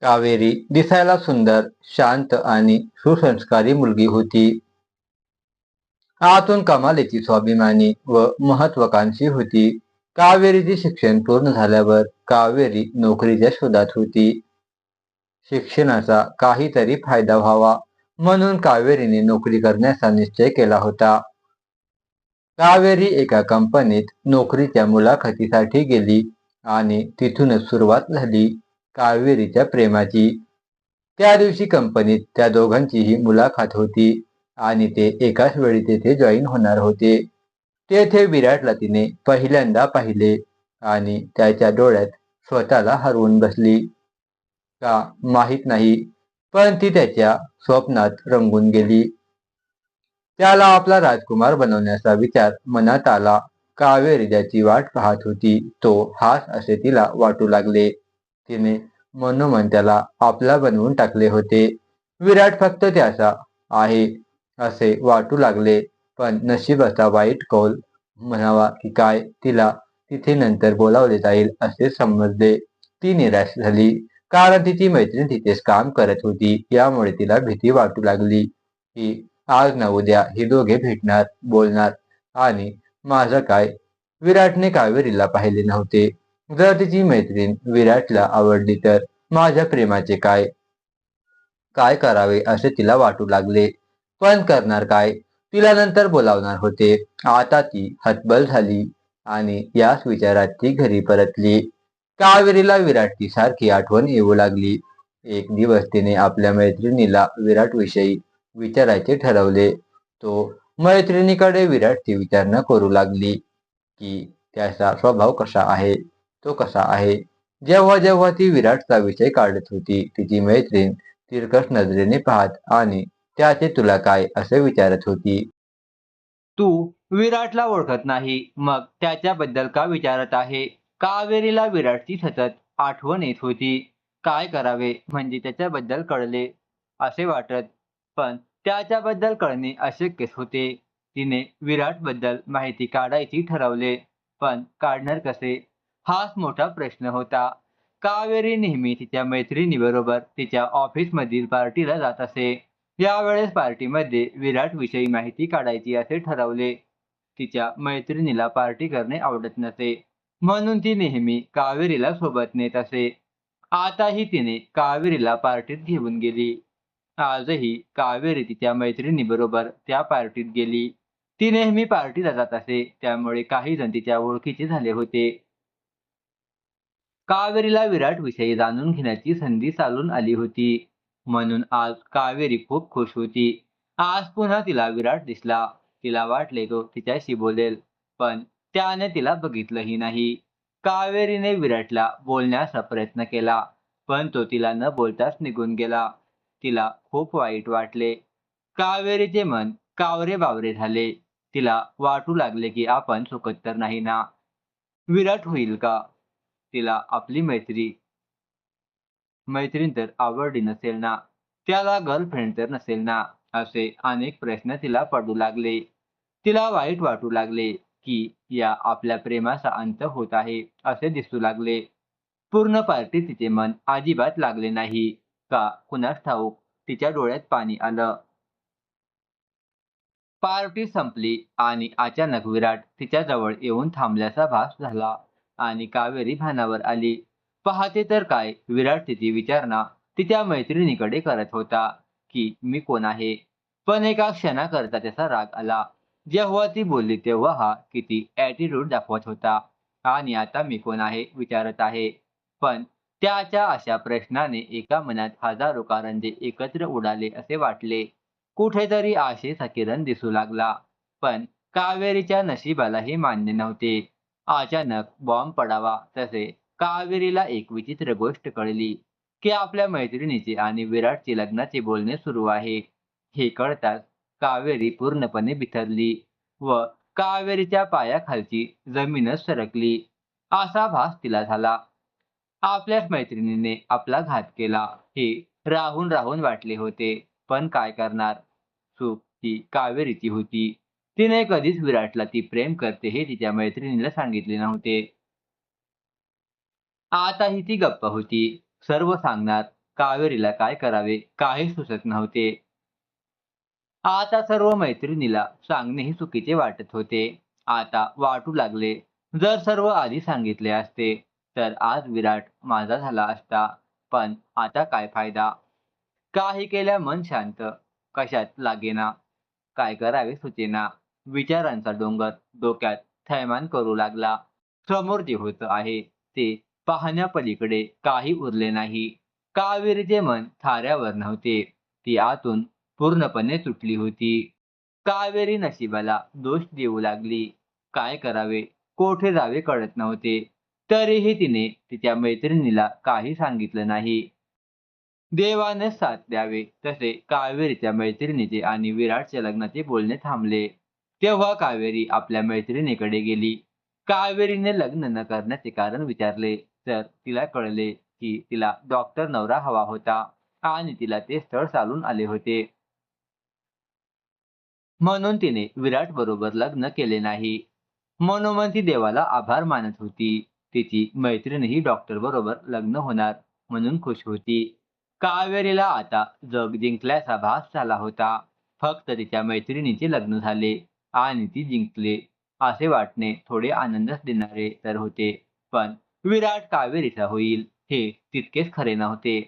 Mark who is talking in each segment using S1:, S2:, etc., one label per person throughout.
S1: कावेरी दिसायला सुंदर, शांत आणि सुसंस्कारी मुलगी होती. आतून कमालीची स्वाभिमानी व महत्वाकांक्षी होती. कावेरीचे शिक्षण पूर्ण झाल्यावर कावेरी नोकरीच्या शोधात होती. शिक्षणाचा काहीतरी फायदा व्हावा म्हणून कावेरीने नोकरी करण्याचा निश्चय केला होता. कावेरी एका कंपनीत नोकरीच्या मुलाखतीसाठी गेली आणि तिथूनच सुरुवात झाली कावेरीच्या प्रेमाची. त्या दिवशी कंपनीत त्या दोघांचीही मुलाखत होती आणि ते एकाच वेळी तेथे जॉईन होणार होते. तेथे विराटला तिने पहिल्यांदा पाहिले आणि त्याच्या डोळ्यात स्वतःला हरवून बसली. का माहीत नाही, पण ती त्याच्या स्वप्नात रंगून गेली. त्याला आपला राजकुमार बनवण्याचा विचार मनात आला. कावेरी ज्याची वाट पाहत होती तो हाच असे तिला वाटू लागले. तिने मनोमन त्याला आपला बनवून टाकले होते. विराट फक्त त्याचा आहे असे वाटू लागले, पण नशिबाचा वाईट कौल म्हणावा की काय, तिला तिथे नंतर बोलावले जाईल असे समजले. ती निराश झाली, कारण तिची मैत्रीण तिथेच काम करत होती. यामुळे तिला भीती वाटू लागली की आज ना उद्या ही दोघे भेटणार, बोलणार आणि माझं काय? विराटने कावेरीला पाहिले नव्हते. जर तिची मैत्रीण विराटला आवडली तर माझ्या प्रेमाचे काय? काय करावे असे तिला वाटू लागले. पण करणार काय? तिला नंतर बोलावणार होते. आता ती हतबल झाली आणि याच विचारात ती घरी परतली. कावेरीला विराटची सारखी आठवण येऊ लागली. एक दिवस तिने आपल्या मैत्रिणीला विराटविषयी विचारायचे ठरवले. तो मैत्रिणीकडे विराटची विचारणा करू लागली की त्याचा स्वभाव कसा आहे, तो कसा आहे. जेव्हा जेव्हा ती विराटचा विषय काढत होती, तिची मैत्रीण तिरकस नजरेने पाहत आणि त्याचे तुला काय असे विचारत होती.
S2: तू विराटला ओळखत नाही, मग त्याच्याबद्दल का विचारत आहे? कावेरीला विराटची सतत आठवण येत होती. काय करावे म्हणजे त्याच्याबद्दल कळले असे वाटत, पण त्याच्याबद्दल कळणे अशक्यच होते. तिने विराटबद्दल माहिती काढायची ठरवले, पण काढणार कसे हाच मोठा प्रश्न होता. कावेरी नेहमी तिच्या मैत्रिणीबरोबर तिच्या ऑफिसमधील पार्टीला जात असे. यावेळेस पार्टीमध्ये विराटविषयी माहिती काढायची असे ठरवले. तिच्या मैत्रिणीला पार्टी करणे आवडत नसे, म्हणून ती नेहमी कावेरीला सोबत नेत असे. आताही तिने कावेरीला पार्टीत घेऊन गेली. आजही कावेरी तिच्या मैत्रिणीबरोबर त्या पार्टीत गेली. ती नेहमी पार्टीला जात असे, त्यामुळे काही जण तिच्या ओळखीचे झाले होते. कावेरीला विराटविषयी जाणून घेण्याची संधी चालून आली होती, म्हणून आज कावेरी खूप खुश होती. आज पुन्हा तिला विराट दिसला. तिला वाटले तो तिच्याशी बोलेल, पण त्याने तिला बघितलंही नाही. कावेरीने विराटला बोलण्याचा प्रयत्न केला, पण तो तिला न बोलताच निघून गेला. तिला खूप वाईट वाटले. कावेरीचे मन कावरे-बावरे झाले. तिला वाटू लागले की आपण चुकत तर नाही ना. विराट होईल का? तिला आपली मैत्रीण तर आवडली नसेल ना? त्याला गर्लफ्रेंड तर नसेल ना? असे अनेक प्रश्न तिला पडू लागले. तिला वाईट वाटू लागले की या आपल्या प्रेमाचा अंत होत आहे असे दिसू लागले. पूर्ण पार्टीत तिचे मन अजिबात लागले नाही. का कुणास ठाऊक तिच्या डोळ्यात पाणी आलं. पार्टी संपली आणि अचानक विराट तिच्याजवळ येऊन थांबल्याचा भास झाला आणि कावेरी भानावर आली. पाहते तर काय, विराट तिची विचारणा तिच्या मैत्रिणीकडे करत होता की मी कोण आहे. पण एका क्षणाकरता त्याचा राग आला. जेव्हा ती बोलली तेव्हा हा किती ॲटिट्यूड दाखवत होता आणि आता मी कोण आहे विचारत आहे. पण त्याच्या अशा प्रश्नाने एका मनात हजारो कारंजे एकत्र उडाले असे वाटले. कुठेतरी आशेचा किरण दिसू लागला, पण कावेरीच्या नशिबाला हे मान्य नव्हते. अचानक बॉम्ब पडावा तसे कावेरीला एक विचित्र गोष्ट कळली की आपल्या मैत्रिणीचे आणि विराटचे लग्नाचे बोलणे सुरू आहे. हे कळताच कावेरी पूर्णपणे बिथरली व कावेरीच्या पायाखालची जमीनच सरकली. असा भास तिला झाला. आपल्याच मैत्रिणीने आपला घात केला हे राहून राहून वाटले होते, पण काय करणार. चूक ही कावेरीची होती. तिने कधीच विराटला ती प्रेम करते हे तिच्या मैत्रिणीला सांगितले नव्हते. आताही ती गप्प होती. सर्व सांगणार कावेरीला काय करावे काही सुचत नव्हते. आता सर्व मैत्रिणीला सांगणेही चुकीचे वाटत होते. आता वाटू लागले, जर सर्व आधी सांगितले असते तर आज विराट माझा झाला असता. पण आता काय फायदा? काही केल्या मन शांत कशात लागेना. काय करावे सुचेना. विचारांचा डोंगर डोक्यात थैमान करू लागला. समोर जे होत आहे ते पाहण्यापलीकडे काही उरले नाही. कावेरीचे मन थाऱ्यावर नव्हते. ती आतून पूर्णपणे तुटली होती. कावेरी नशिबाला दोष देऊ लागली. काय करावे, कोठे जावे कळत नव्हते. तरीही तिने तिच्या मैत्रिणीला काही सांगितलं नाही. देवाने साथ द्यावे तसे कावेरीच्या मैत्रिणीचे आणि विराटच्या लग्नाचे बोलणे थांबले. तेव्हा कावेरी आपल्या मैत्रिणीकडे गेली. कावेरीने लग्न न करण्याचे कारण विचारले तर तिला कळले की तिला डॉक्टर नवरा हवा होता आणि तिला ते स्थळ चालून आले होते. म्हणून तिने विराट बरोबर लग्न केले नाही. मनोमन ती देवाला आभार मानत होती. तिची मैत्रीणही डॉक्टर बरोबर लग्न होणार म्हणून खुश होती. कावेरीला आता जग जिंकल्याचा भास झाला होता. फक्त तिच्या मैत्रिणीचे लग्न झाले आणि ती जिंकले असे वाटणे थोडे आनंदच देणारे तर होते. पण विराट कावेरीचा होईल हे तितकेच खरे नव्हते.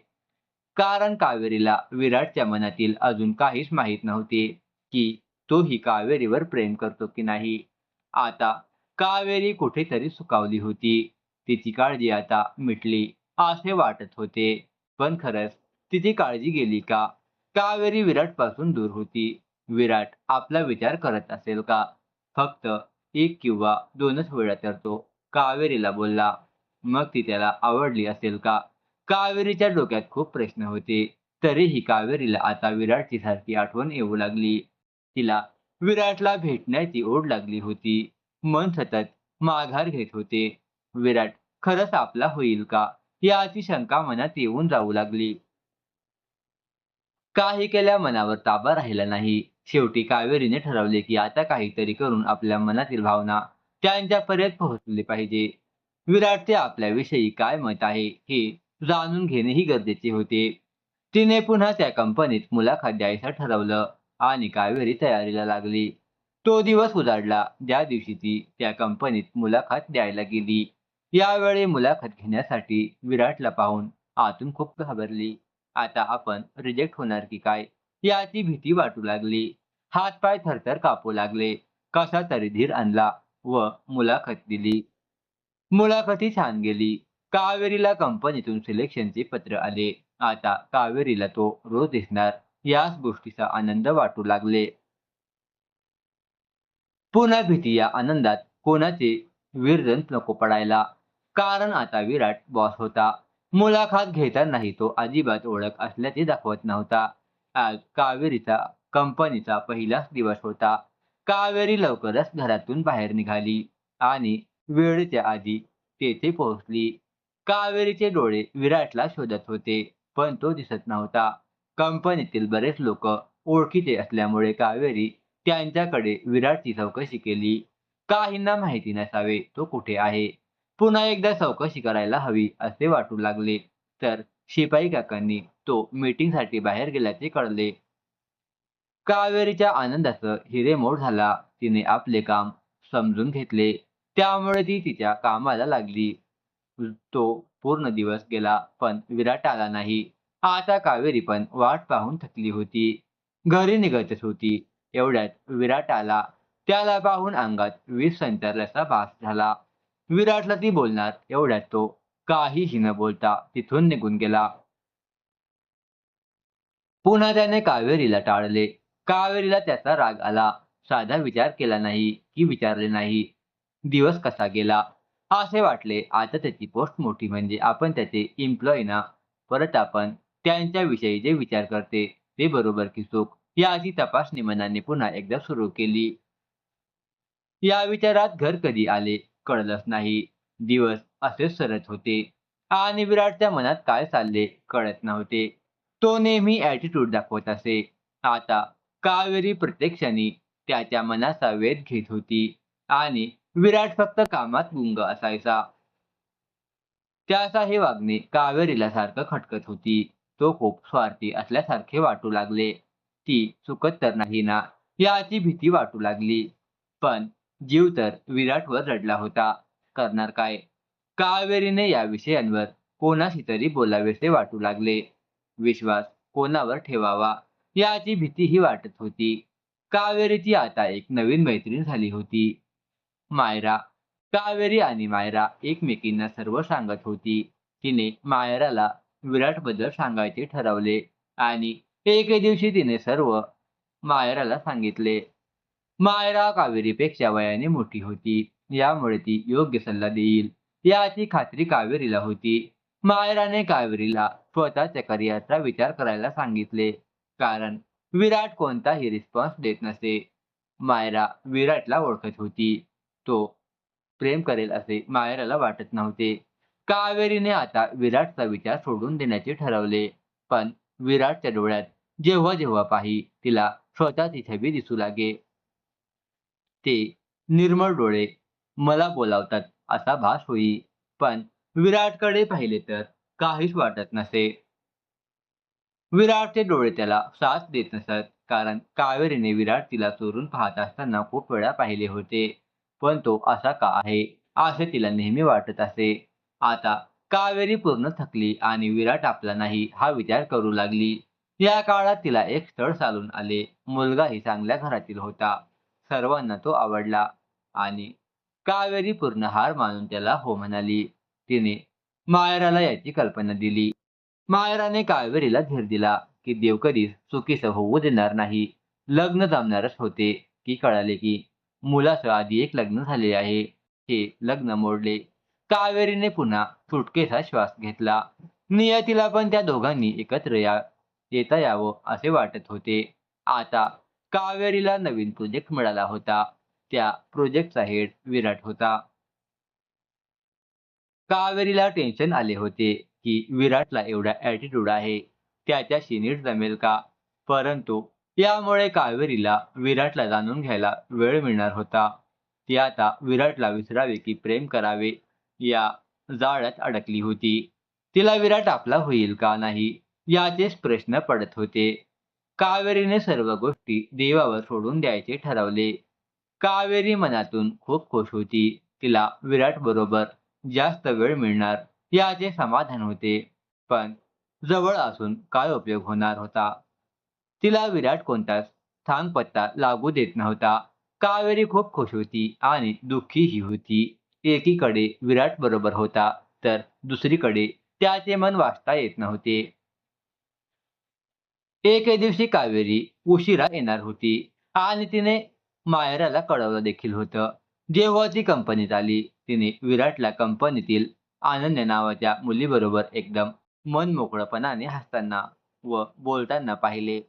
S2: कारण कावेरीला विराटच्या मनातील अजून काहीच माहीत नव्हते की तोही कावेरीवर प्रेम करतो की नाही. आता कावेरी कुठेतरी सुखावली होती. तिची काळजी आता मिटली असे वाटत होते. पण खरंच तिची काळजी गेली का? कावेरी विराटपासून दूर होती. विराट आपला विचार करत असेल का? फक्त एक किंवा दोनच वेळा तर तो कावेरीला बोलला. मग ती त्याला आवडली असेल का? कावेरीच्या डोक्यात खूप प्रश्न होते. तरीही कावेरीला आता विराटची सारखी आठवण येऊ लागली. तिला विराटला भेटण्याची ओढ लागली होती. मन सतत माघार घेत होते. विराट खरंच आपला होईल का याची शंका मनात येऊन जाऊ लागली. काही केल्या मनावर ताबा राहिला नाही. शेवटी कावेरीने ठरवले की आता काहीतरी करून आपल्या मनातील भावना त्यांच्यापर्यंत पोहोचली पाहिजे. विराटचे आपल्याविषयी काय मत आहे हे जाणून घेणेही गरजेचे होते. तिने पुन्हा त्या कंपनीत मुलाखत द्यायचं ठरवलं आणि कावेरी तयारीला लागली. तो दिवस उजाडला ज्या दिवशी ती त्या कंपनीत मुलाखत द्यायला गेली. यावेळी मुलाखत घेण्यासाठी विराटला पाहून आतून खूप घाबरली. आता आपण रिजेक्ट होणार की काय याची भीती वाटू लागली. हातपाय थरथर कापू लागले. कसा तरी धीर आणला व मुलाखत दिली. मुलाखती छान गेली. कावेरीला कंपनीतून सिलेक्शनचे पत्र आले. आता कावेरीला तो रोज दिसणार याच गोष्टीचा आनंद वाटू लागले. पुन्हा भीती या आनंदात कोणाचे विरजन नको पडायला. कारण आता विराट बॉस होता. मुलाखत घेतानाही तो अजिबात ओळख असल्याचे दाखवत नव्हता. आज कावेरीचा कंपनीचा पहिलाच दिवस होता. कावेरी लवकरच घरातून बाहेर निघाली आणि वेळेच्या आधी तेथे पोहोचली. कावेरीचे डोळे विराटला शोधत होते पण तो दिसत नव्हता. कंपनीतील बरेच लोक ओळखीचे असल्यामुळे कावेरी त्यांच्याकडे विराटची चौकशी केली. काहींना माहिती नसावे तो कुठे आहे. पुन्हा एकदा चौकशी करायला हवी असे वाटू लागले तर शिपाई काकांनी तो मीटिंगसाठी बाहेर गेल्याचे कळले. कावेरीच्या आनंदाचं हिरेमोड झाला. तिने आपले काम समजून घेतले त्यामुळे ती तिच्या कामाला लागली. तो पूर्ण दिवस गेला पण विराट आला नाही. आता कावेरी पण वाट पाहून थकली होती. घरी निघतच होती. एवढ्यात विराट आला. त्याला पाहून अंगात विष संचारल्याचा भास झाला. विराटला ती बोलणार एवढ्यात तो काहीही न बोलता तिथून निघून गेला. पुन्हा त्याने कावेरीला टाळले. कावेरीला त्याचा राग आला. साधा विचार केला नाही की विचारले नाही. दिवस कसा गेला असे वाटले. आता त्याची पोस्ट मोठी म्हणजे आपण त्याचे एम्प्लॉई ना. परत आपण त्यांच्याविषयी जे विचार करते ते बरोबर की चूक याची तपासणी मनाने पुन्हा एकदा सुरू केली. या विचारात घर कधी आले कळलंच नाही. दिवस असेच सरत होते आणि विराटच्या मनात काय चालले कळत नव्हते. तो नेहमी ॲटिट्यूड दाखवत असे. आता कावेरी प्रत्येक क्षणी त्याच्या मनाचा वेध घेत होती आणि विराट फक्त कामात गुंग असायचा. त्याचा हे वागणे कावेरीला सारखं खटकत होती. तो खूप स्वार्थी असल्यासारखे वाटू लागले. ती चुकत तर नाही ना याची भीती वाटू लागली. पण जीव तर विराटवर रडला होता. करणार काय? कावेरीने या विषयांवर कोणाशी तरी बोलावेसे वाटू लागले. विश्वास कोणावर ठेवावा याची भीतीही वाटत होती. कावेरीची आता एक नवीन मैत्रीण झाली होती, मायरा. कावेरी आणि मायरा एकमेकींना सर्व सांगत होती. तिने मायराला विराटबद्दल सांगायचे ठरवले आणि एके दिवशी तिने सर्व मायराला सांगितले. मायरा कावेरीपेक्षा वयाने मोठी होती, यामुळे ती योग्य सल्ला देईल याची खात्री कावेरीला होती. मायराने कावेरीला स्वतःच्या करिअरचा विचार करायला सांगितले, कारण विराट कोणताही रिस्पॉन्स देत नसे. मायरा विराटला ओळखत होती. तो प्रेम करेल असे मायराला वाटत नव्हते. कावेरीने आता विराटचा विचार सोडून देण्याचे ठरवले. पण विराटच्या डोळ्यात जेव्हा जेव्हा पाही तिला स्वतःची छबी दिसू लागे. ते निर्मळ डोळे मला बोलावतात असा भास होई. पण विराटकडे पाहिले तर काहीच वाटत नसे. विराटचे डोळे त्याला साथ देत नसत, कारण कावेरीने विराट तिला चोरून पाहत असताना खूप वेळा पाहिले होते. पण तो असा का आहे असे तिला नेहमी वाटत असे. आता कावेरी पूर्ण थकली आणि विराट आपला नाही हा विचार करू लागली. या काळात तिला एक स्थळ चालून आले. मुलगाही चांगल्या घरातील होता. सर्वांना तो आवडला आणि कावेरी पूर्ण हार मानून त्याला हो म्हणाली. तिने मायराला याची कल्पना दिली. मायराने कावेरीला धीर दिला की देव कधीच चुकीचं होऊ देणार नाही. लग्न जमणारच होते की कळाले की मुलाचं आधी एक लग्न झाले आहे. हे लग्न मोडले. कावेरीने पुन्हा सुटकेचा श्वास घेतला. नियतीला पण त्या दोघांनी एकत्र येता यावं असे वाटत होते. आता कावेरीला नवीन प्रोजेक्ट मिळाला होता. त्या प्रोजेक्टचा हेड विराट होता. कावेरीला टेन्शन आले होते की विराटला एवढा ॲटिट्यूड आहे, त्याच्याशी नीट जमेल का? परंतु यामुळे कावेरीला विराटला जाणून घ्यायला वेळ मिळणार होता. ती आता विराटला विसरावे की प्रेम करावे या जाळ्यात अडकली होती. तिला विराट आपला होईल का नाही याचेच प्रश्न पडत होते. कावेरीने सर्व गोष्टी देवावर सोडून द्यायचे ठरवले. कावेरी मनातून खूप खुश होती. तिला विराट बरोबर जास्त वेळ मिळणार याचे समाधान होते. पण जवळ असून काय उपयोग होणार होता? तिला विराट कोणताच थांगपत्ता लागू देत नव्हता. कावेरी खूप खुश होती आणि दुःखीही होती. एकीकडे विराट बरोबर होता, तर दुसरीकडे त्याचे मन वाचता येत नव्हते. एके दिवशी कावेरी उशिरा येणार होती आणि तिने मायराला कळवलं देखील होतं. जेव्हा ती कंपनीत आली, तिने विराटला कंपनीतील अनन्या नावाच्या मुलीबरोबर एकदम मनमोकळेपणाने हसताना व बोलताना पाहिले.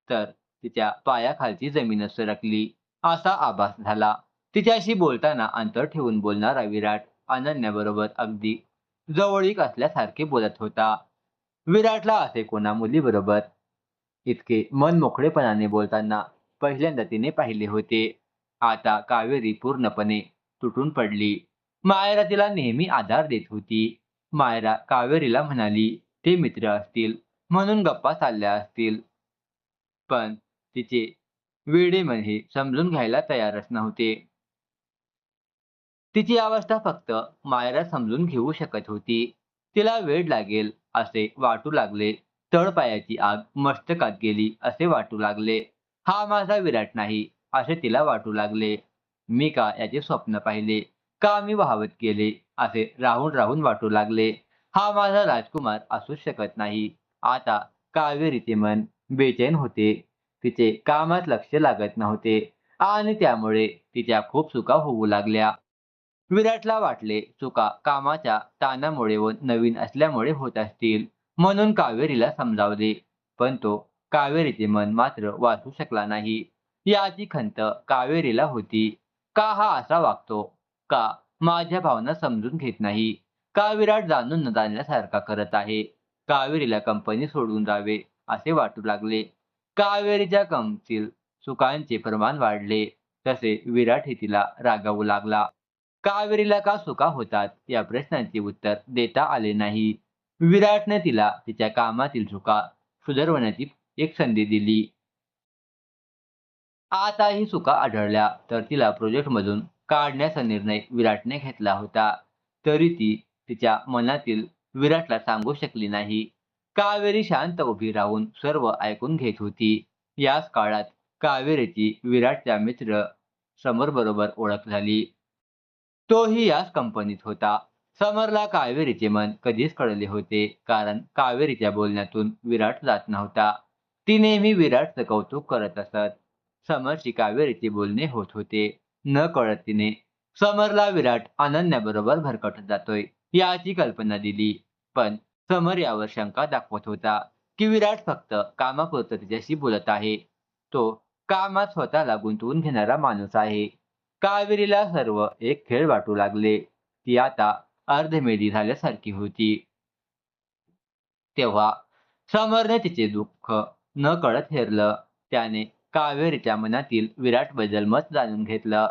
S2: तर तिच्या पायाखालची जमीनच सरकली असा आभास झाला. तिच्याशी बोलताना अंतर ठेवून बोलणारा विराट अनन्याबरोबर अगदी जवळीक असल्यासारखे बोलत होता. विराटला असे कोणा मुलीबरोबर इतके मनमोकळेपणाने बोलताना पहिल्यांदा तिने पाहिले होते. आता कावेरी पूर्णपणे तुटून पडली. मायरा तिला नेहमी आधार देत होती. मायरा कावेरीला म्हणाली, ते मित्र असतील म्हणून गप्पा चालल्या असतील. पण तिचे वेडे मन हे समजून घ्यायला तयारच नव्हते. तिची अवस्था फक्त मायरा समजून घेऊ शकत होती. तिला वेड लागेल असे वाटू लागले. तळपायाची आग मस्तकात गेली असे वाटू लागले. हा माझा विराट नाही असे तिला वाटू लागले. मी का याचे स्वप्न पाहिले, का मी वाहवत गेले असे राहून राहून वाटू लागले. हा माझा राजकुमार असूच शकत नाही. आता कावेरीचे मन बेचैन होते. तिचे कामात लक्ष लागत नव्हते आणि त्यामुळे तिच्या खूप चुका होऊ लागल्या. विराटला वाटले चुका कामाच्या ताणामुळे व नवीन असल्यामुळे होत असतील, म्हणून कावेरीला समजावले. पण तो कावेरीचे मन मात्र वाचू शकला नाही. याची खंत कावेरीला होती. का हा असा वागतो? का माझ्या भावना समजून घेत नाही? का विराट जाणून न जाणल्यासारखा करत आहे? कावेरीला कंपनी सोडून जावे असे वाटू लागले. कावेरीच्या कमतील चुकांचे प्रमाण वाढले, तसे विराटही तिला रागावू लागला. कावेरीला का चुका होतात या प्रश्नांचे उत्तर देता आले नाही. विराटने तिला तिच्या कामातील चुका सुधारवण्याची एक संधी दिली. आता ही चुका आढळल्या तर तिला प्रोजेक्टमधून काढण्याचा निर्णय विराटने घेतला होता. तरी ती तिच्या मनातील विराटला सांगू शकली नाही. कावेरी शांत उभी राहून सर्व ऐकून घेत होती. याच काळात कावेरीची विराटच्या मित्र समर बरोबर ओळख झाली. तोही याच कंपनीत होता. समरला कावेरीचे मन कधीच कळले होते, कारण कावेरीच्या बोलण्यातून विराट जात नव्हता. ती नेहमी विराटचं कौतुक करत असत. समरशी कावेरीचे बोलणे होत होते. नकळत तिने समरला विराट अनन्याबरोबर भरकटत जातोय याची कल्पना दिली. पण समर यावर शंका दाखवत होता की विराट फक्त कामापुरतं तिच्याशी बोलत आहे. तो कामात स्वतःला गुंतवून घेणारा माणूस आहे. कावेरीला सर्व एक खेळ वाटू लागले. ती आता अर्धमेली झाल्यासारखी होती. तेव्हा समरने तिचे दुःख नकळत हेरलं. त्याने कावेरीच्या मनातील विराटबद्दल मत जाणून घेतलं.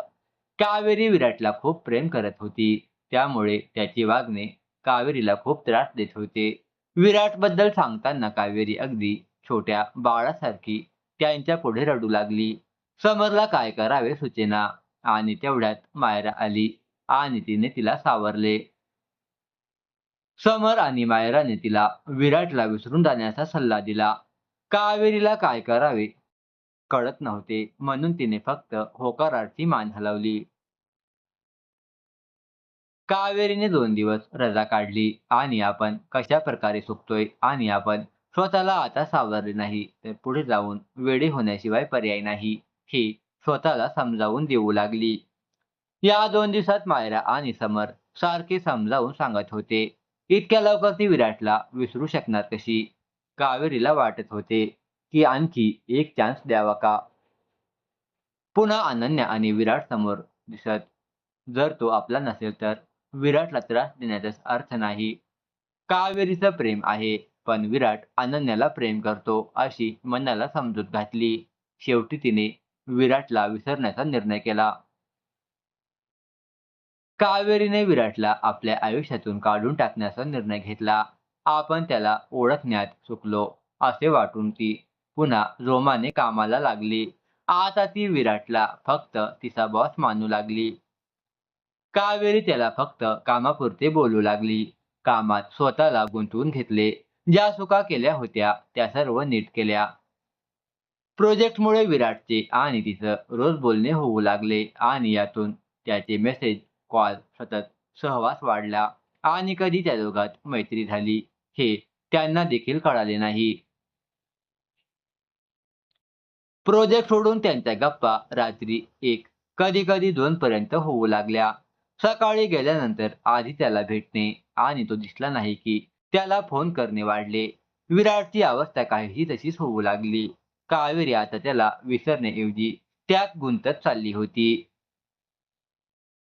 S2: कावेरी विराटला खूप प्रेम करत होती. त्यामुळे त्याचे वागणे कावेरीला खूप त्रास देत होते. विराटबद्दल सांगताना कावेरी अगदी छोट्या बाळासारखी त्यांच्या पुढे रडू लागली. समरला काय करावे सुचेना आणि तेवढ्यात मायरा आली आणि तिने तिला सावरले. समर आणि मायराने तिला विराटला विसरून जाण्याचा सल्ला दिला. कावेरीला काय करावे कळत नव्हते, म्हणून तिने फक्त होकारार्थी मान हलवली. कावेरीने 2 दिवस रजा काढली आणि आपण कशा प्रकारे सुकतोय आणि आपण स्वतःला आता सावरले नाही तर पुढे जाऊन वेडे होण्याशिवाय पर्याय नाही, हे स्वतःला समजावून देऊ लागली. या 2 दिवसात मायरा आणि समर सारखे समजावून सांगत होते. इतक्या लवकर ती विराटला विसरू शकणार कशी? कावेरीला वाटत होते की आणखी एक चान्स द्यावा का? पुन्हा अनन्या आणि विराट समोर दिसत. जर तो आपला नसेल तर विराटला त्रास देण्याचाच अर्थ नाही. कावेरीचं प्रेम आहे, पण विराट अनन्याला प्रेम करतो अशी मनाला समजूत घातली. शेवटी तिने विराटला विसरण्याचा निर्णय केला. कावेरीने विराटला आपल्या आयुष्यातून काढून टाकण्याचा निर्णय घेतला. आपण त्याला ओळखण्यात चुकलो असे वाटून ती पुन्हा जोमाने कामाला लागली. आता ती विराटला फक्त तिचा बॉस मानू लागली. कावेरी त्याला फक्त कामापुरते बोलू लागली. कामात स्वतःला गुंतवून घेतले. ज्या चुका केल्या होत्या त्या सर्व नीट केल्या. प्रोजेक्टमुळे विराटचे आणि तिचं रोज बोलणे होऊ लागले आणि यातून त्याचे मेसेज, कॉल, सतत सहवास वाढला आणि कधी त्या दोघात मैत्री झाली हे त्यांना देखील कळाले नाही. प्रोजेक्ट सोडून त्यांच्या गप्पा रात्री 1, कधी-कधी 2 पर्यंत होऊ लागल्या. सकाळी गेल्यानंतर आधी त्याला भेटणे आणि तो दिसला नाही की त्याला फोन करणे वाढले. विराटची अवस्था काहीशी तशीच होऊ लागली. कावेरी आता त्याला विसरण्याऐवजी त्यात गुंतत चालली होती.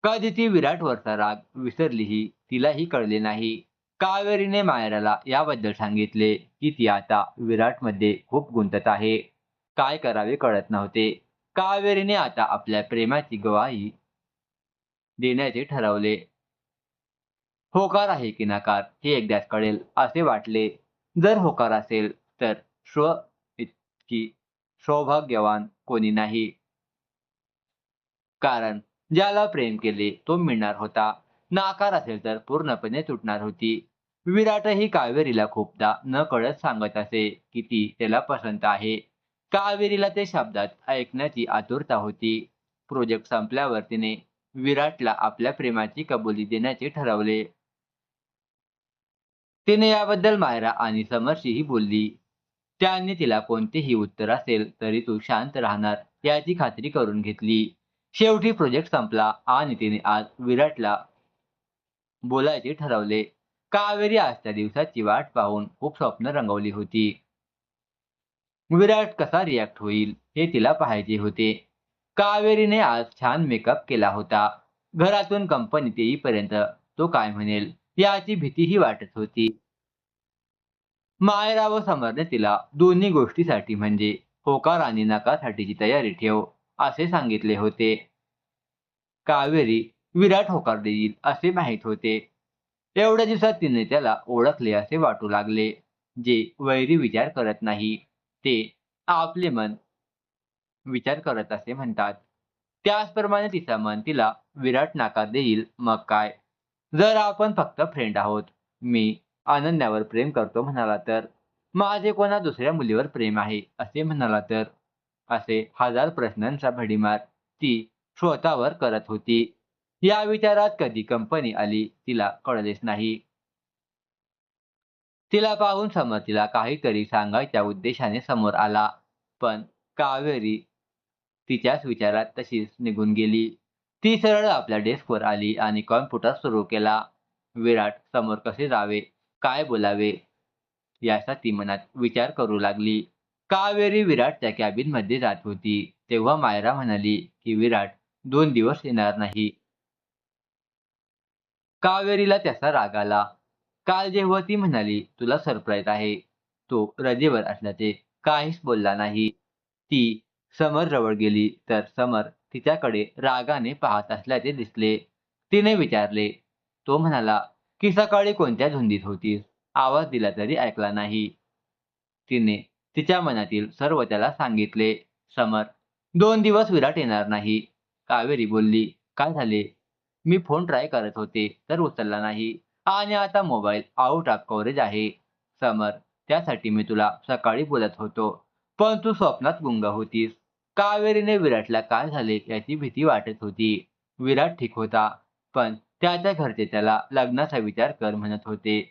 S2: कधी ती विराटवरचा राग विसरलीही तिलाही कळले नाही. कावेरीने मायराला याबद्दल सांगितले की ती आता विराटमध्ये खूप गुंतत आहे. काय करावे कळत नव्हते. कावेरीने आता आपल्या प्रेमाची ग्वाही देण्याचे ठरवले. होकार आहे की नकार हे एकदाच कळेल असे वाटले. जर होकार असेल तर स्व इतकी सौभाग्यवान कोणी नाही. कारण ज्याला प्रेम केले तो मिळणार होता. नाकार असेल तर पूर्णपणे तुटणार होती. विराटही कावेरीला खूपदा नकळत सांगत असे की ती त्याला पसंत आहे. कावेरीला ते शब्दात ऐकण्याची आतुरता होती. प्रोजेक्ट संपल्यावर तिने विराटला आपल्या प्रेमाची कबुली देण्याचे ठरवले. तिने याबद्दल मायरा आणि समरशीही बोलली. त्यांनी तिला कोणतेही उत्तर असेल तरी तू शांत राहणार याची खात्री करून घेतली. शेवटी प्रोजेक्ट संपला आणि तिने आज विराटला बोलायचे ठरवले. कावेरी आजच्या दिवसाची वाट पाहून खूप स्वप्न रंगवली होती. विराट कसा रिॲक्ट होईल हे तिला पाहायचे होते. कावेरीने आज छान मेकअप केला होता. घरातून कंपनीत येईपर्यंत तो काय म्हणेल याची भीतीही वाटत होती. मायरा व समरने तिला दोन्ही गोष्टीसाठी म्हणजे होकार आणि नकारासाठीची तयारी ठेव असे सांगितले होते. कावेरी विराट होकार देईल असे माहीत होते. एवढ्या दिवसात तिने त्याला ओळखले असे वाटू लागले. जे वैरी विचार करत नाही, ते आपले मन विचार करत असे म्हणतात. त्याचप्रमाणे तिचं मन तिला विराट नकार देईल मग काय. जर आपण फक्त फ्रेंड आहोत, मी अनन्यावर प्रेम करतो म्हणाला तर, माझे कोणा दुसऱ्या मुलीवर प्रेम आहे असे म्हणाला तर, असे हजार प्रश्नांचा भडीमार ती स्वतःवर करत होती. या विचारात कधी कंपनी आली तिला कळलेच नाही. तिला पाहून समर तिला काहीतरी सांगायच्या उद्देशाने समोर आला, पण कावेरी तिच्याच विचारात तशीच निघून गेली. ती सरळ आपल्या डेस्कवर आली आणि कॉम्प्युटर सुरू केला. विराट समोर कसे जावे, काय बोलावे याचा ती मनात विचार करू लागली. कावेरी विराटच्या कॅबिनमध्ये जात होती, तेव्हा मायरा म्हणाली की विराट 2 दिवस येणार नाही. कावेरीला त्याचा राग आला. काल जेव्हा ती म्हणाली तुला सरप्राईज आहे, तो रजेवर असल्याचे काहीच बोलला नाही. ती समर जवळ गेली तर समर तिच्याकडे रागाने पाहत असल्याचे दिसले. तिने विचारले. तो म्हणाला की सकाळी कोणत्या धुंदीत होतीस? आवाज दिला तरी ऐकला नाही. तिने तिच्या मनातील सर्व त्याला सांगितले. समर, 2 दिवस विराट येणार नाही. कावेरी बोलली. काय झाले? मी फोन ट्राय करत होते तर उचलला नाही आणि आता मोबाईल आउट ऑफ कव्हरेज आहे. समर, त्यासाठी मी तुला सकाळी बोलत होतो, पण तू स्वप्नात गुंग होतीस. कावेरीने विराटला काय झाले याची भीती वाटत होती. विराट ठीक होता, पण त्याच्या घरचे त्याला लग्नाचा विचार कर म्हणत होते.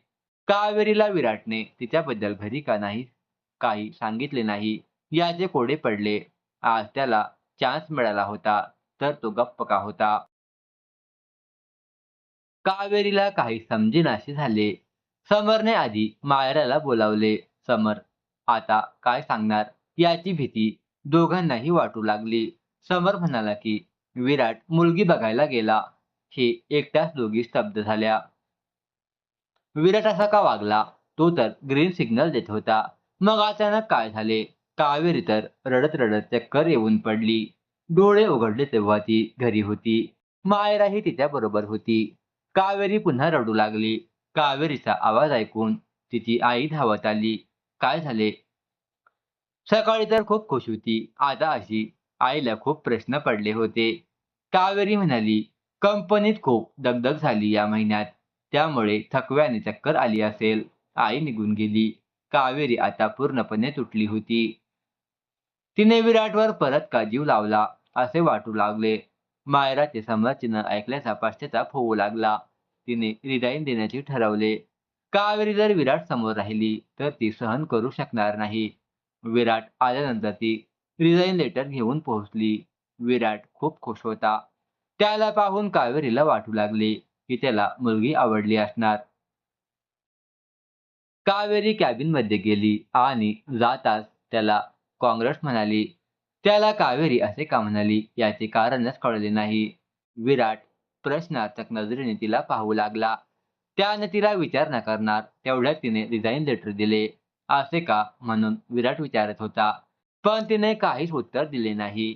S2: कावेरीला विराटने तिच्याबद्दल घरी का नाही काही सांगितले नाही याचे कोडे पडले. आज त्याला चान्स मिळाला होता, तर तो गप्प का होता? कावेरीला काही समजेनासे झाले. समरने आधी मायराला बोलावले. समर आता काय सांगणार याची भीती दोघांनाही वाटू लागली. समर म्हणाला की विराट मुलगी बघायला गेला. हे एकट्याच दोघी स्तब्ध झाल्या. विराट असा का वागला? तो तर ग्रीन सिग्नल देत होता. मग अचानक काय झाले? कावेरी तर रडत रडत चक्कर येऊन पडली. डोळे उघडले तेव्हा ती घरी होती. मायराही तिच्या बरोबर होती. कावेरी पुन्हा रडू लागली. कावेरीचा आवाज ऐकून तिची आई धावत आली. काय झाले? सकाळी तर खूप खुश होती, आता अशी. आईला खूप प्रश्न पडले होते. कावेरी म्हणाली, कंपनीत खूप दगदग झाली या महिन्यात, त्यामुळे थकव्याने चक्कर आली असेल. आई निघून गेली. कावेरी आता पूर्णपणे तुटली होती. तिने विराटवर परत का जीव लावला असे वाटू लागले. मायराचे समोरचे न ऐकल्याचा पश्चाताप होऊ लागला. तिने रिझाईन देण्याचे ठरवले. कावेरी जर विराट समोर राहिली तर ती सहन करू शकणार नाही. विराट आल्यानंतर ती रिझाईन लेटर घेऊन पोहोचली. विराट खूप खुश होता. त्याला पाहून कावेरीला वाटू लागले की त्याला मुलगी आवडली असणार. कावेरी कॅबिनमध्ये गेली आणि जाताच त्याला काँग्रेस म्हणाली. त्याला कावेरी असे का म्हणाली याचे कारणच कळले नाही. विराट प्रश्नार्थक नजरेने तिला पाहू लागला. त्याने तिला विचार न करणार तेवढ्यात तिने रिझाईन लेटर दिले. असे का म्हणून विराट विचारत होता, पण तिने काहीच उत्तर दिले नाही.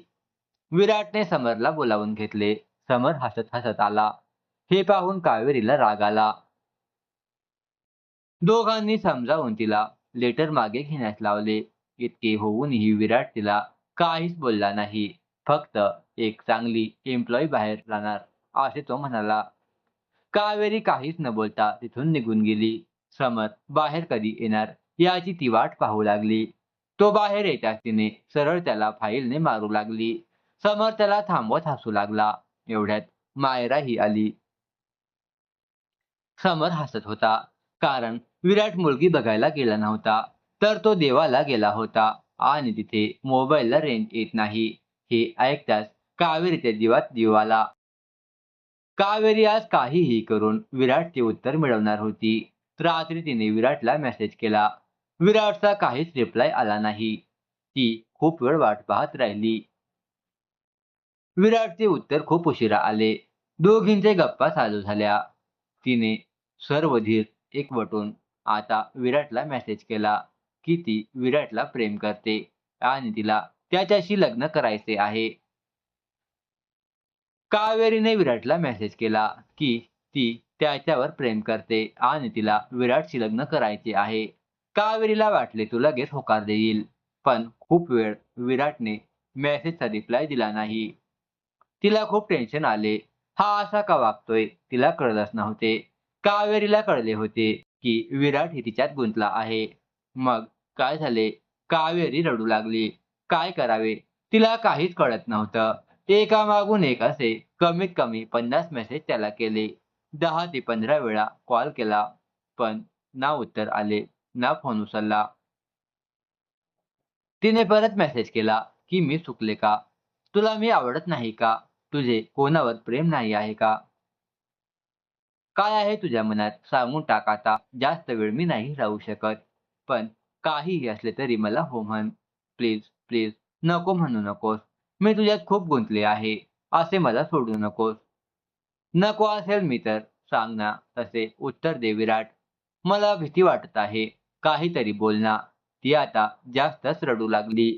S2: विराटने समरला बोलावून घेतले. समर हसत हसत आला. हे पाहून कावेरीला राग आला. दोघांनी समजावून तिला लेटर मागे घेण्यास लावले. इतके होऊनही विराट तिला काहीच बोलला नाही. फक्त एक चांगली एम्प्लॉई बाहेर जाणार असे तो म्हणाला. कावेरी काहीच न बोलता तिथून निघून गेली. समर बाहेर कधी येणार याची ती वाट पाहू लागली. तो बाहेर येताच तिने सरळ त्याला फाईलने मारू लागली. समर त्याला थांबवत हसू लागला. एवढ्यात मायराही आली. समर हसत होता, कारण विराट मुलगी बघायला गेला नव्हता, तर तो देवाला गेला होता आणि तिथे मोबाईलला रेंज येत नाही. हे ऐकताच कावेरीच्या जीवात जीव आला. कावेरी आज काहीही करून विराटचे उत्तर मिळवणार होती. रात्री तिने विराटला मेसेज केला. विराटचा काहीच रिप्लाय आला नाही. ती खूप वेळ वाट पाहत राहिली. विराटचे उत्तर खूप उशिरा आले. दोघींचे गप्पा चालू झाल्या. तिने सर्व धीर एकवटून आता विराटला मेसेज केला की ती विराटला प्रेम करते आणि तिला त्याच्याशी लग्न करायचे आहे. कावेरीने विराटला मेसेज केला की ती त्याच्यावर प्रेम करते आणि तिला विराटशी लग्न करायचे आहे. कावेरीला वाटले तो लगेच होकार देईल, पण खूप वेळ विराटने मेसेजचा रिप्लाय दिला नाही. तिला खूप टेन्शन आले. हा असा का वागतोय तिला कळलंच नव्हते. कावेरीला कळले होते की विराट ही तिच्यात गुंतला आहे. मग काय झाले? कावेरी रडू लागली. काय करावे तिला काहीच कळत नव्हतं. एकामागून एक असे कमीत कमी 50 मेसेज त्याला केले. 10 ते 15 वेळा कॉल केला, पण ना उत्तर आले, ना फोन उचलला. तिने परत मेसेज केला की मी चुकले का? तुला मी आवडत नाही का? तुझे कोणावर प्रेम नाही आहे का? काय आहे तुझ्या मनात सांगून टाक आता. जास्त वेळ मी नाही राहू शकत. पण काहीही असले तरी मला हो म्हण. Please, please. नको म्हणू नकोस. मी तुझ्यात खूप गुंतले आहे. असे मला सोडू नकोस. नको असेल मी तर सांग ना. तसे उत्तर दे विराट. मला भीती वाटत आहे. काहीतरी बोल ना. ती आता जास्तच रडू लागली.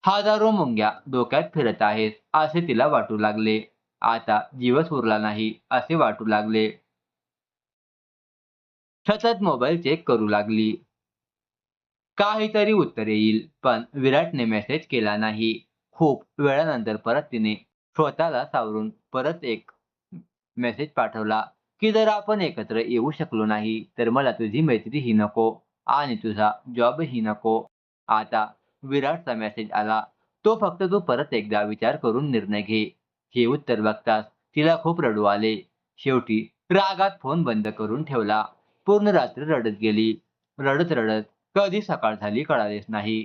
S2: हजारो मुंग्या डोक्यात फिरत आहेत असे तिला वाटू लागले. आता जीवच उरला नाही असे वाटू लागले. सतत मोबाईल चेक करू लागली. काहीतरी उत्तर येईल, पण विराटने मेसेज केला नाही. खूप वेळानंतर परत तिने स्वतःला सावरून परत एक मेसेज पाठवला, की जर आपण एकत्र येऊ शकलो नाही, तर मला तुझी मैत्रीही नको आणि तुझा जॉबही नको. आता विराटचा मेसेज आला. तो फक्त तू परत एकदा विचार करून निर्णय घे. हे उत्तर बघताच तिला खूप रडू आले. शेवटी रागात फोन बंद करून ठेवला. पूर्ण रात्र रडत गेली. रडत रडत कधी सकाळ झाली कळालेच नाही.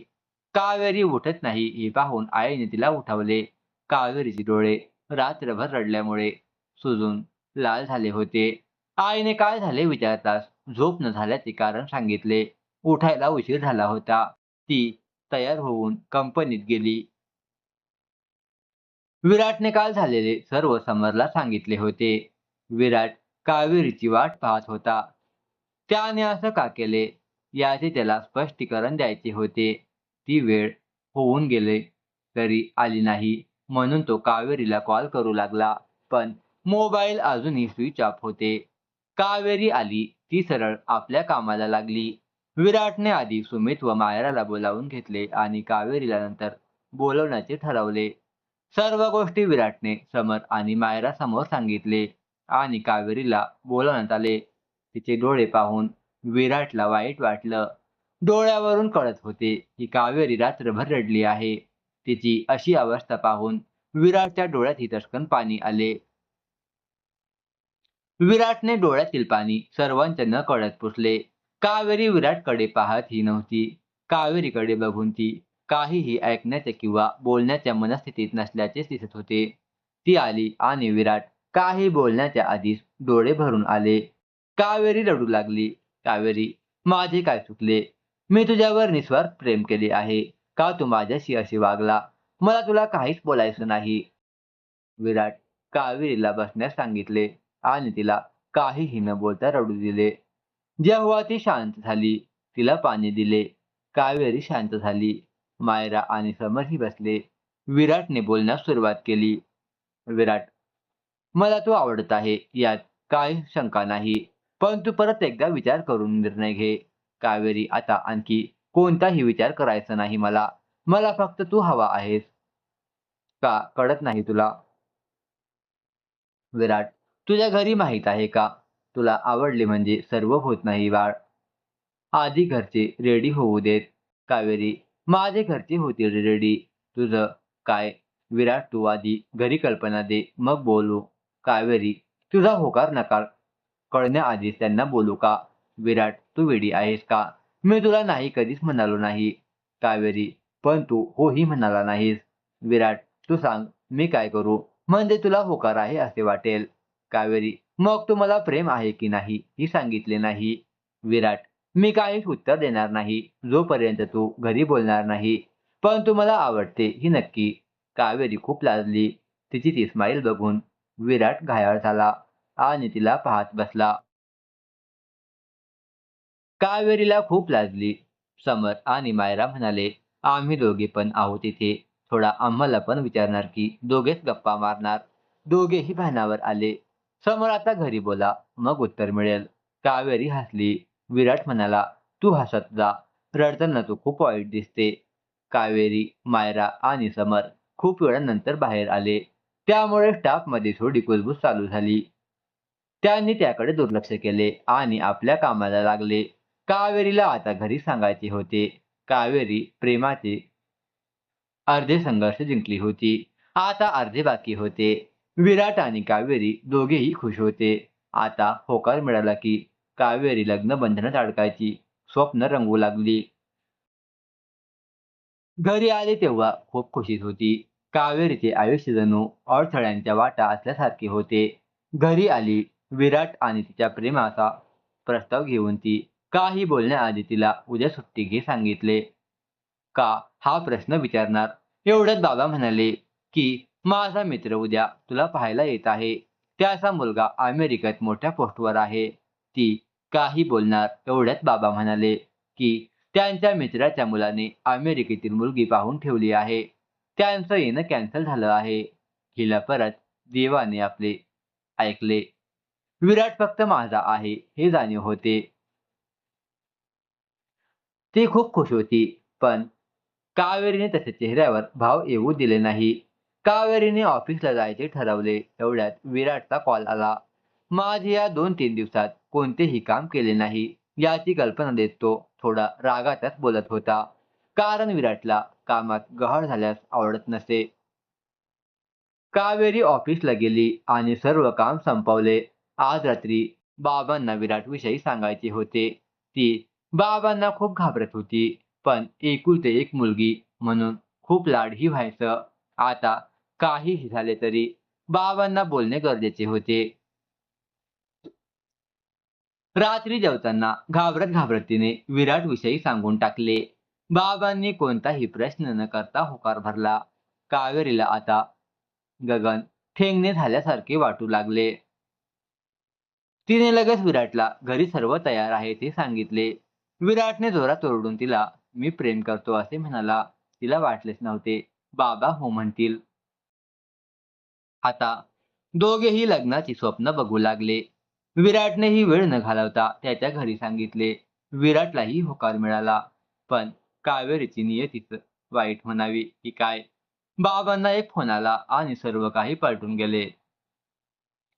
S2: कावेरी उठत नाही हे पाहून आईने तिला उठवले. कावेरीचे डोळे रात्रभर रडल्यामुळे सुजून लाल झाले होते. आईने काय झाले विचारताच झोप न झाल्याचे कारण सांगितले. उठायला उशीर झाला होता. ती तयार होऊन कंपनीत गेली. विराटने काल झालेले सर्व समरला सांगितले होते. विराट कावेरीची वाट पाहत होता. त्याने असं का केले याचे त्याला स्पष्टीकरण द्यायचे होते. ती वेळ होऊन गेले तरी आली नाही, म्हणून तो कावेरीला कॉल करू लागला, पण मोबाईल अजूनही स्विच ऑफ होते. कावेरी आली. ती सरळ आपल्या कामाला लागली. विराटने आधी सुमित व मायराला बोलावून घेतले आणि कावेरीला नंतर बोलवण्याचे ठरवले. सर्व गोष्टी विराटने समर आणि मायरा समोर सांगितले आणि कावेरीला बोलवण्यात आले. तिचे डोळे पाहून विराटला वाईट वाटलं. डोळ्यावरून कळत होते की कावेरी रात्रभर रडली आहे. तिची अशी अवस्था पाहून विराटच्या डोळ्यातही टचकन पाणी आले. विराटने डोळ्यातील पाणी सर्वांच्या नकळत पुसले. कावेरी विराटकडे पाहतही नव्हती. कावेरीकडे बघून ती काहीही ऐकण्याच्या किंवा बोलण्याच्या मनस्थितीत नसल्याचेच दिसत होते. ती आली आणि विराट काही बोलण्याच्या आधीच डोळे भरून आले. कावेरी रडू लागली. कावेरी, माझे काय चुकले? मी तुझ्यावर निस्वार्थ प्रेम केले आहे. का तू माझ्याशी असे वागला? मला तुला काहीच बोलायचं नाही. विराट कावेरीला बसण्यास सांगितले आणि तिला काहीही न बोलता रडू दिले. जेव्हा ती शांत झाली, तिला पाणी दिले. कावेरी शांत झाली. मायरा आणि समरही बसले. विराटने बोलण्यास सुरुवात केली. विराट, मला तू आवडत आहे यात काही शंका नाही. पण तू परत एकदा विचार करून निर्णय घे. कावेरी, आता आणखी कोणताही विचार करायचा नाही मला. मला फक्त तू हवा आहेस. का कळत नाही तुला? विराट, तुझ्या घरी माहीत आहे का? तुला आवडले म्हणजे सर्व होत नाही बाळ. आधी घरचे रेडी होऊ देत. कावेरी, माझे घरचे होतील रेडी. तुझं काय? विराट, तू आधी घरी कल्पना दे, मग बोलू. कावेरी, तुझा होकार नकार कळण्याआधीच त्यांना बोलू का? विराट, तू वेडी आहेस का? मी तुला नाही कधीच म्हणालो नाही. कावेरी, पण तू होही म्हणाला नाहीस. विराट, तू सांग मी काय करू म्हणजे तुला होकार आहे असे वाटेल? कावेरी, मग तू मला प्रेम आहे की नाही ही सांगितले नाही. विराट, मी काहीच उत्तर देणार नाही जोपर्यंत तू घरी बोलणार नाही. पण तू मला आवडते ही नक्की. कावेरी खूप लाजली. तिची ती स्माईल बघून विराट घायाळ झाला आणि तिला पाहत बसला. कावेरीला खूप लाजली. समर आणि मायरा म्हणाले, आम्ही दोघे पण आहोत इथे. थोडा आम्हाला पण विचारणार की दोघेच गप्पा मारणार. दोघेही भानावर आले. समोर आता घरी बोला, मग उत्तर मिळेल. कावेरी हसली. विराट म्हणाला, तू हसत जा. रडताना तू खूप वाईट दिसते. कावेरी, मायरा आणि समर खूप वेळानंतर बाहेर आले. त्यामुळे स्टाफमध्ये थोडी कुजबूज चालू झाली. त्यांनी त्याकडे दुर्लक्ष केले आणि आपल्या कामाला लागले. कावेरीला आता घरी सांगायचे होते. कावेरी प्रेमाचे अर्धे संघर्ष जिंकली होती. आता अर्धे बाकी होते. विराट आणि कावेरी दोघेही खुश होते. आता होकार मिळाला की कावेरी लग्न बंधनात अडकायची स्वप्न रंगू लागली. घरी आले तेव्हा खूप खुशीत होती. कावेरीचे आयुष्य जणू अडथळ्यांच्या वाटा असल्यासारखे होते. घरी आली. विराट आणि तिच्या प्रेमाचा प्रस्ताव घेऊन ती काही बोलण्याआधी तिला उद्या सुट्टी घे सांगितले. का हा प्रश्न विचारणार एवढ्यात बाबा म्हणाले की माझा मित्र उद्या तुला पाहायला येत आहे. त्याचा मुलगा अमेरिकेत मोठ्या पोस्टवर आहे. ती काही बोलणार एवढ्यात बाबा म्हणाले की त्यांच्या मित्राच्या मुलाने अमेरिकेतील मुलगी पाहून ठेवली आहे. त्यांचं येणं कॅन्सल झालं आहे. हिला परत देवाने आपले ऐकले. विराट फक्त माझा आहे हे जाणीव होते. ती खूप खुश होती. पण कावेरीने त्याच्या चेहऱ्यावर भाव येऊ दिले नाही. कावेरीने ऑफिसला जायचे ठरवले. एवढ्यात विराटचा कॉल आला. माझे या 2-3 दिवसात कोणतेही काम केले नाही याची कल्पना देत तो थोडा रागातच बोलत होता. कारण विराटला कामात गहाळ झाल्यास आवडत नसे. कावेरी ऑफिसला गेली आणि सर्व काम संपवले. आज रात्री बाबांना विराटविषयी सांगायचे होते. ती बाबांना खूप घाबरत होती. पण एकुलते एक मुलगी म्हणून खूप लाडही व्हायचं. आता काहीही झाले तरी बाबांना बोलणे गरजेचे होते. रात्री जेवताना घाबरत घाबरत तिने विराटविषयी सांगून टाकले. बाबांनी कोणताही प्रश्न न करता होकार भरला. कावेरीला आता गगन ठेंगणे झाल्यासारखे वाटू लागले. तिने लगेच विराटला घरी सर्व तयार आहे ते सांगितले. विराटने जोरात ओरडून तिला मी प्रेम करतो असे म्हणाला. तिला वाटलेच नव्हते बाबा हो म्हणतील. आता दोघेही लग्नाची स्वप्न बघू लागले. विराटनेही वेळ न घालवता त्याच्या घरी सांगितले. विराटलाही होकार मिळाला. पण कावेरीची नियतीच वाईट म्हणावी की काय. बाबांना एक फोन आला आणि सर्व काही पलटून गेले.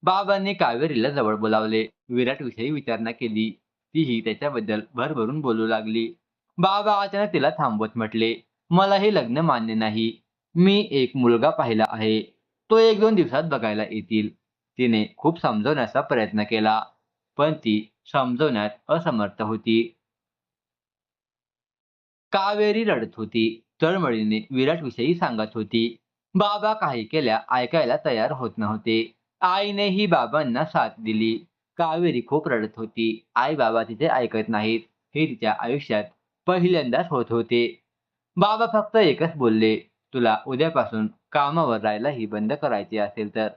S2: बाबांनी कावेरीला जवळ बोलावले. विराटविषयी विचारणा केली. तीही त्याच्याबद्दल भरभरून बोलू लागली. बाबा अचानक तिला थांबवत म्हटले, मला हे लग्न मान्य नाही. मी एक मुलगा पाहिला आहे. तो 1-2 दिवसात बघायला येतील. तिने खूप समजवण्याचा प्रयत्न केला. पण ती समजवण्यात असमर्थ होती. कावेरी रडत होती. तळमळीने विराटविषयी सांगत होती. बाबा काही केल्या ऐकायला तयार होत नव्हते. आईनेही बाबांना साथ दिली. कावेरी खूप रडत होती. आई बाबा तिचे ऐकत नाहीत हे तिच्या आयुष्यात पहिल्यांदाच होत होते. बाबा फक्त एकच बोलले, तुला उद्यापासून कामावर जायलाही बंद करायचे असेल तर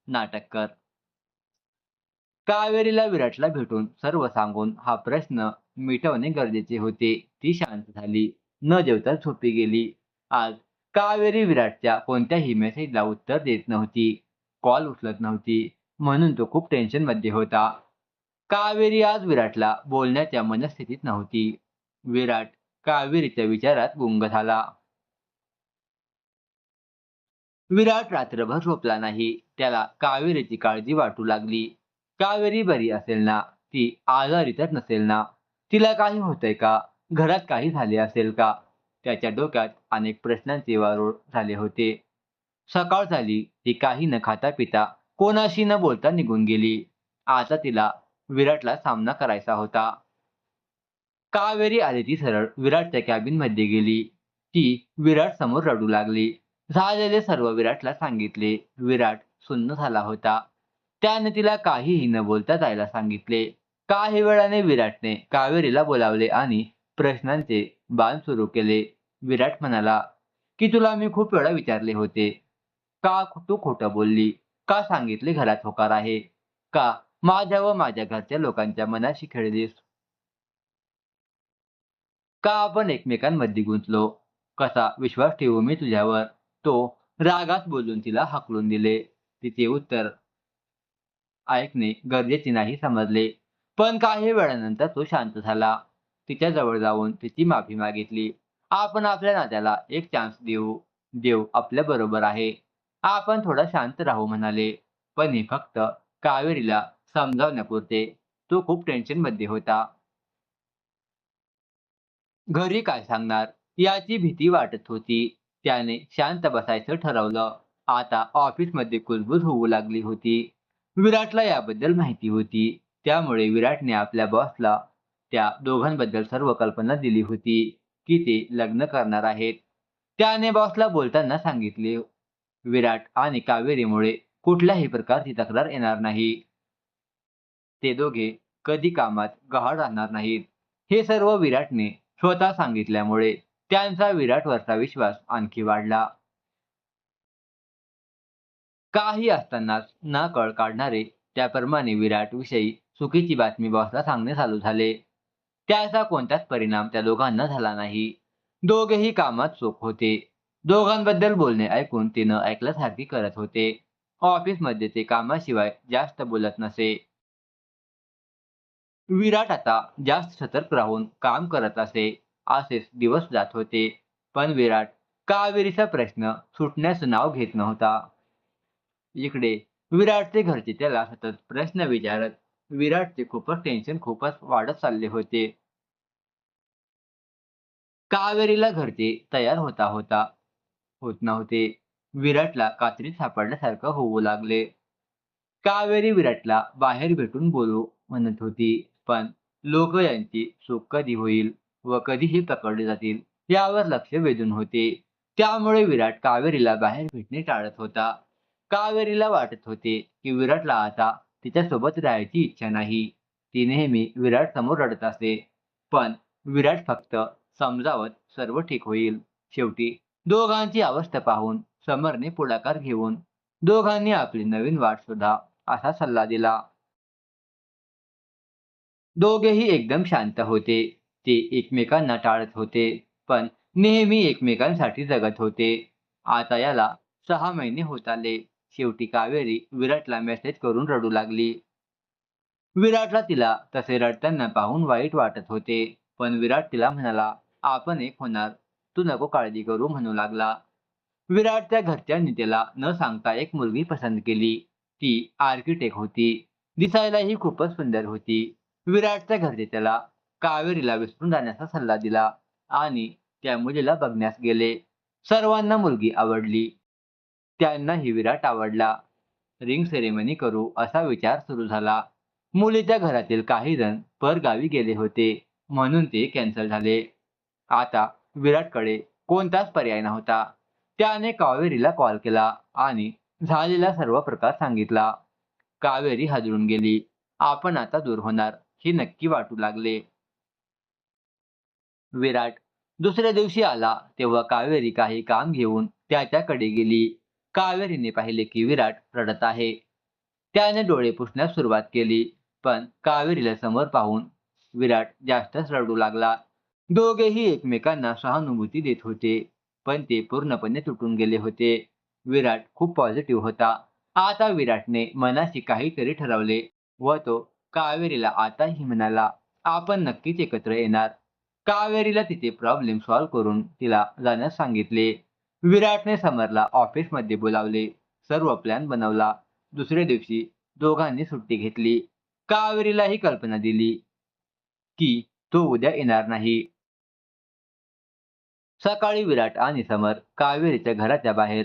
S2: नाटक कर. कावेरीला विराटला भेटून सर्व सांगून हा प्रश्न मिटवणे गरजेचे होते. ती शांत झाली. न जेवता झोपी गेली. आज कावेरी विराटच्या कोणत्याही मेसेजला उत्तर देत नव्हती. कॉल उचलत नव्हती. म्हणून तो खूप टेन्शनमध्ये होता. कावेरी आज विराटला बोलण्याच्या मनस्थितीत नव्हती. विराट कावेरीच्या विचारात गुंग झाला. विराट रात्रभर झोपला नाही. त्याला कावेरीची काळजी वाटू लागली. कावेरी बरी असेल ना? ती आजारी तर नसेल ना? तिला काही होतंय का? घरात काही झाले असेल का? त्याच्या डोक्यात अनेक प्रश्नांचे वारूळ झाले होते. सकाळ झाली. ती काही न खाता पिता कोणाशी न बोलता निघून गेली. आता तिला विराटला सामना करायचा होता. कावेरी आली ती सरळ विराटच्या कॅबिनमध्ये गेली. ती विराट समोर रडू लागली. झालेले सर्व विराटला सांगितले. विराट सुन्न झाला होता. त्याने तिला काहीही न बोलता जायला सांगितले. काही वेळाने विराटने कावेरीला बोलावले आणि प्रश्नांचे बाण सुरू केले. विराट म्हणाला की तुला मी खूप वेळा विचारले होते. का तू खोटं बोलली? का सांगितले घरात होकार आहे? का माझ्या व माझ्या घरच्या लोकांच्या मनाशी खेळलीस? का आपण एकमेकांमध्ये गुंतलो? कसा विश्वास ठेवू मी तुझ्यावर? तो रागात बोलून तिला हाकलून दिले. तिचे उत्तर ऐकणे गरजेचे नाही समजले. पण काही वेळानंतर तो शांत झाला. तिच्या जवळ जाऊन तिची माफी मागितली. आपण आपल्या नात्याला एक चान्स देऊ. देव आपल्या बरोबर आहे. आपण थोडा शांत राहू म्हणाले. पण हे फक्त कावेरीला समजावण्यापुरते. तो खूप टेन्शनमध्ये होता. घरी काय सांगणार याची भीती वाटत होती. त्याने शांत बसायचं ठरवलं. आता ऑफिसमध्ये कुजबूज होऊ लागली होती. विराटला याबद्दल माहिती होती. त्यामुळे विराटने आपल्या बॉसला त्या दोघांबद्दल सर्व कल्पना दिली होती की ते लग्न करणार आहेत. त्याने बॉसला बोलताना सांगितले, विराट आणि कावेरीमुळे कुठल्याही प्रकारची तक्रार येणार नाही. ते दोघे कधी कामात गहाळ राहणार नाहीत. हे सर्व विराटने स्वतः सांगितल्यामुळे त्यांचा विराटवरचा विश्वास आणखी वाढला. काही असतानाच नकळत काढणारे त्याप्रमाणे विराटविषयी चुकीची बातमी बॉसला सांगणे चालू झाले. त्याचा कोणताच परिणाम त्या दोघांना झाला नाही. दोघेही कामात चोख होते. दोघांबद्दल बोलणे ऐकून ते न ऐकल्यासारखे करत होते. ऑफिसमध्ये ते कामाशिवाय जास्त बोलत नसे. विराट आता जास्त सतर्क राहून काम करत असे. असेच दिवस जात होते. पण विराट कावेरीचा प्रश्न सुटण्याचं नाव घेत नव्हता. इकडे विराटचे घरचे त्याला सतत प्रश्न विचारत. विराटचे खूपच वाढत चालले होते. कावेरीला घरचे तयार होत नव्हते. विराटला कात्रीत सापडल्यासारखं होऊ लागले. कावेरी विराटला बाहेर भेटून बोलू म्हणत होती. पण लोक यांची चूक कधी होईल व कधीही पकडले जातील यावर लक्ष वेधून होते. त्यामुळे विराट कावेरीला बाहेर भेटणे टाळत होता. कावेरीला वाटत होते की विराटला आता तिच्यासोबत राहायची इच्छा नाही. ती नेहमी विराट समोर रडत असे. पण विराट फक्त समजावत सर्व ठीक होईल. शेवटी दोघांची अवस्था पाहून समरने पुढाकार घेऊन दोघांनी आपली नवीन वाट शोधा असा सल्ला दिला. दोघेही एकदम शांत होते. ते एकमेकांना टाळत होते, पण नेहमी एकमेकांसाठी जगत होते. आता याला 6 महिने होत आले. शेवटी कावेरी विराटला मेसेज करून रडू लागली. विराटला तिला तसे रडताना पाहून वाईट वाटत होते. पण विराट तिला म्हणाला, आपण एक होणार. तू नको काळजी करू म्हणू लागला. विराटच्या घरच्यांनी त्याला न सांगता एक मुलगी पसंत केली. ती आर्किटेक्ट होती. दिसायलाही खूपच सुंदर होती. विराटच्या घरचे त्याला कावेरीला विसरून जाण्याचा सल्ला दिला आणि त्या मुलीला बघण्यास गेले. सर्वांना मुलगी आवडली. त्यांनाही विराट आवडला. रिंग सेरेमनी करू असा विचार सुरू झाला. मुलीच्या घरातील काही जण परगावी गेले होते म्हणून ते कॅन्सल झाले. आता विराटकडे कोणताच पर्याय नव्हता. त्याने कावेरीला कॉल केला आणि झालेला सर्व प्रकार सांगितला. कावेरी हादरून गेली. आपण आता दूर होणार हे नक्की वाटू लागले. विराट दुसऱ्या दिवशी आला तेव्हा कावेरी काही काम घेऊन त्याच्याकडे गेली. कावेरीने पाहिले की विराट रडत आहे. त्याने डोळे पुसण्यास सुरुवात केली. पण कावेरीला समोर पाहून विराट जास्तच रडू लागला. दोघेही एकमेकांना सहानुभूती देत होते. पण ते पूर्णपणे तुटून गेले होते. विराट खूप पॉझिटिव्ह होता. आता विराटने मनाशी काहीतरी ठरवले व तो कावेरीला आताही म्हणाला, आपण नक्कीच एकत्र येणार. कावेरीला तिचे प्रॉब्लेम सॉल्व्ह करून तिला जाण्यास सांगितले. विराटने समरला ऑफिसमध्ये बोलावले. सर्व प्लॅन बनवला. दुसऱ्या दिवशी दोघांनी सुट्टी घेतली. कावेरीला ही कल्पना दिली की तो उद्या येणार नाही. सकाळी विराट आणि समर कावेरीच्या घराच्या बाहेर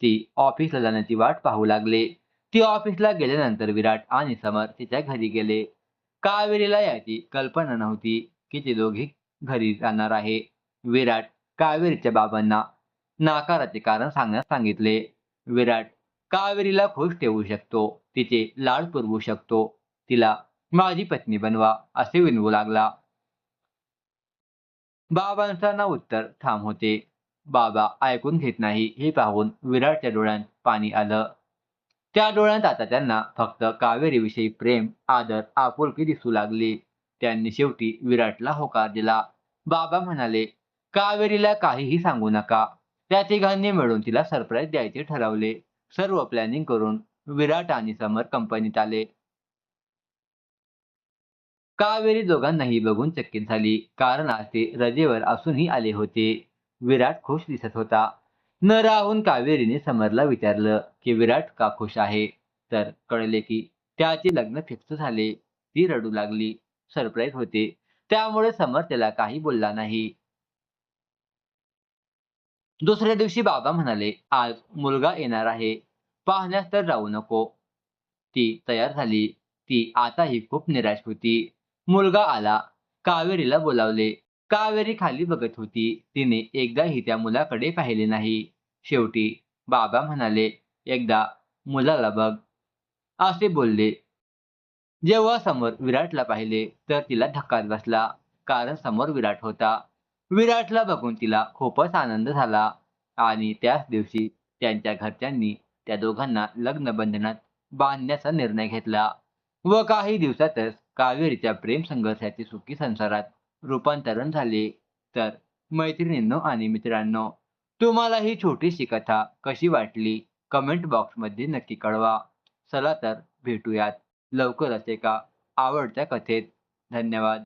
S2: ती ऑफिसला जाण्याची वाट पाहू लागले. ती ऑफिसला गेल्यानंतर विराट आणि समर तिच्या घरी गेले. कावेरीला याची कल्पना नव्हती की ते दोघे घरी जाणार आहे. विराट कावेरीच्या बाबांना नाकाराचे कारण सांगण्यास सांगितले. विराट कावेरीला खुश ठेवू शकतो, तिचे लाड पुरवू शकतो, तिला माझी पत्नी बनवा असे विनवू लागला. बाबांचा ना उत्तर ठाम होते. बाबा ऐकून घेत नाही हे पाहून विराटच्या डोळ्यात पाणी आलं. त्या डोळ्यात आता त्यांना फक्त कावेरीविषयी प्रेम, आदर, आपुलकी दिसू लागली. त्यांनी शेवटी विराटला होकार दिला. बाबा म्हणाले, कावेरीला काहीही सांगू नका. त्या तिघांनी मिळून तिला सरप्राईज द्यायचे ठरवले. सर्व प्लॅनिंग करून विराट आणि समर कंपनीत आले. कावेरी दोघांनाही बघून चकित झाली, कारण आज ते रजेवर असूनही आले होते. विराट खुश दिसत होता. न राहून कावेरीने समरला विचारलं की विराट का खुश आहे. तर कळले की त्याचे लग्न फिक्स झाले. ती रडू लागली. सरप्राईज होते, त्यामुळे समर त्याला काही बोलला नाही. दुसऱ्या दिवशी बाबा म्हणाले, आज मुलगा येणार आहे, पाहण्यास तर जाऊ नको. ती तयार झाली. ती आताही खूप निराश होती. मुलगा आला. कावेरीला बोलावले. कावेरी खाली बघत होती. तिने एकदाही त्या मुलाकडे पाहिले नाही. शेवटी बाबा म्हणाले, एकदा मुलाला बघ, असे बोलले. जेव्हा समोर विराटला पाहिले तर तिला धक्काच बसला, कारण समोर विराट होता. विराटला बघून तिला खूपच आनंद झाला आणि त्याच दिवशी त्यांच्या घरच्यांनी त्या दोघांना लग्न बंधनात बांधण्याचा निर्णय घेतला व काही दिवसातच कावेरीच्या प्रेम संघर्षाचे सुखी संसारात रूपांतरण झाले. तर मैत्रिणींनो आणि मित्रांनो, तुम्हाला ही छोटीशी कथा कशी वाटली कमेंट बॉक्समध्ये नक्की कळवा. चला तर भेटूयात लवकरच एका आवडत्या कथेत. धन्यवाद.